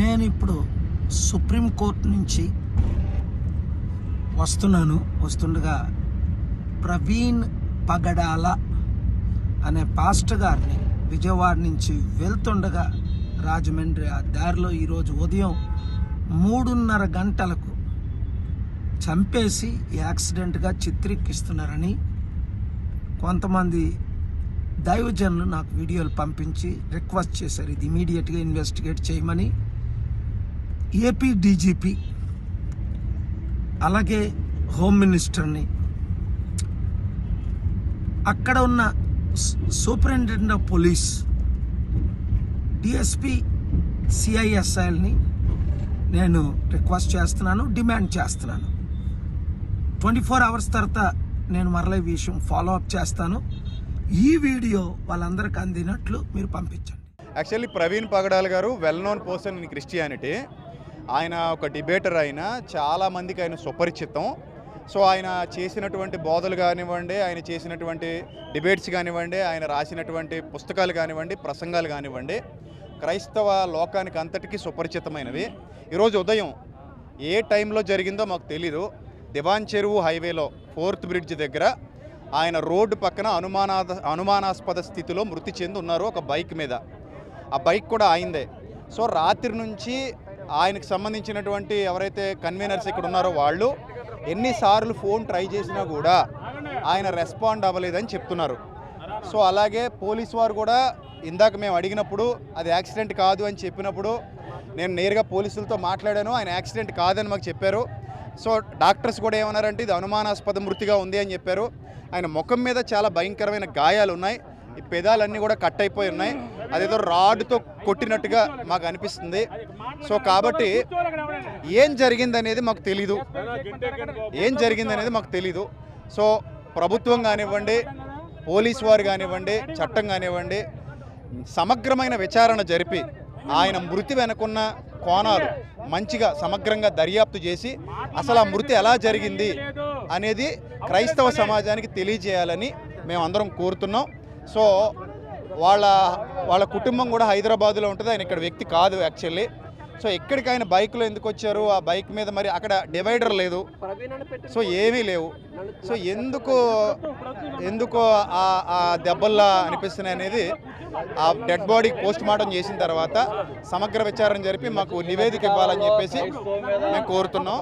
నేను ఇప్పుడు సుప్రీంకోర్టు నుంచి వస్తుండగా ప్రవీణ్ పగడాల అనే పాస్టర్ గారిని విజయవాడ నుంచి వెళ్తుండగా రాజమండ్రి ఆ దారిలో ఈరోజు ఉదయం 3:30 గంటలకు చంపేసి యాక్సిడెంట్గా చిత్రీకరిస్తున్నారని కొంతమంది దైవజనులు నాకు వీడియోలు పంపించి రిక్వెస్ట్ చేశారు. ఇది ఇమీడియట్గా ఇన్వెస్టిగేట్ చేయమని. ఏపీ డీజీపీ అలాగే హోమ్ మినిస్టర్ని, అక్కడ ఉన్న సూపరింటెండెంట్ ఆఫ్ పోలీస్, డిఎస్పీ, సిఐఎస్ఐల్ని నేను రిక్వెస్ట్ చేస్తున్నాను, డిమాండ్ చేస్తున్నాను. 24 hours తర్వాత నేను మరలా ఈ విషయం ఫాలో అప్ చేస్తాను. ఈ వీడియో వాళ్ళందరికీ అందినట్లు మీరు పంపించండి. యాక్చువల్లీ ప్రవీణ్ పగడాల్ గారు well known person in Christianity. ఆయన ఒక డిబేటర్, ఆయన చాలామందికి ఆయన సుపరిచితం. సో ఆయన చేసినటువంటి బోధలు కానివ్వండి, ఆయన చేసినటువంటి డిబేట్స్ కానివ్వండి, ఆయన రాసినటువంటి పుస్తకాలు కానివ్వండి, ప్రసంగాలు కానివ్వండి, క్రైస్తవ లోకానికి అంతటికీ సుపరిచితమైనవి. ఈరోజు ఉదయం ఏ టైంలో జరిగిందో మాకు తెలీదు. దివాన్ చెరువు హైవేలో 4th బ్రిడ్జ్ దగ్గర ఆయన రోడ్డు పక్కన అనుమానాస్పద స్థితిలో మృతి చెంది ఉన్నారు ఒక బైక్ మీద. ఆ బైక్ కూడా ఆయిందే. సో రాత్రి నుంచి ఆయనకు సంబంధించినటువంటి ఎవరైతే కన్వీనర్స్ ఇక్కడ ఉన్నారో వాళ్ళు ఎన్నిసార్లు ఫోన్ ట్రై చేసినా కూడా ఆయన రెస్పాండ్ అవ్వలేదని చెప్తున్నారు. సో అలాగే పోలీసు వారు కూడా ఇందాక మేము అడిగినప్పుడు అది యాక్సిడెంట్ కాదు అని చెప్పినప్పుడు నేను నేరుగా పోలీసులతో మాట్లాడాను. ఆయన యాక్సిడెంట్ కాదని మాకు చెప్పారు. సో డాక్టర్స్ కూడా ఏమన్నారంటే ఇది అనుమానాస్పద మృతిగా ఉంది అని చెప్పారు. ఆయన ముఖం మీద చాలా భయంకరమైన గాయాలు ఉన్నాయి. ఈ పెదాలన్నీ కూడా కట్ అయిపోయి ఉన్నాయి. అదేదో రాడ్తో కొట్టినట్టుగా మాకు అనిపిస్తుంది. సో కాబట్టి ఏం జరిగిందనేది మాకు తెలీదు. సో ప్రభుత్వం కానివ్వండి, పోలీసు వారు కానివ్వండి, చట్టం కానివ్వండి, సమగ్రమైన విచారణ జరిపి ఆయన మృతి వెనుకున్న కోణాలు మంచిగా సమగ్రంగా దర్యాప్తు చేసి అసలు ఆ మృతి ఎలా జరిగింది అనేది క్రైస్తవ సమాజానికి తెలియజేయాలని మేమందరం కోరుతున్నాం. సో వాళ్ళ కుటుంబం కూడా హైదరాబాద్లో ఉంటుంది. ఆయన ఇక్కడ వ్యక్తి కాదు యాక్చువల్లీ. సో ఎక్కడికి ఆయన బైక్లో ఎందుకు వచ్చారు? ఆ బైక్ మీద మరి అక్కడ డివైడర్ లేదు, సో ఏమీ లేవు. సో ఎందుకు ఆ దెబ్బల్లా అనిపిస్తున్నాయి అనేది ఆ డెడ్ బాడీ పోస్ట్ మార్టం చేసిన తర్వాత సమగ్ర విచారణ జరిపి మాకు నివేదిక ఇవ్వాలని చెప్పేసి మేము కోరుతున్నాం.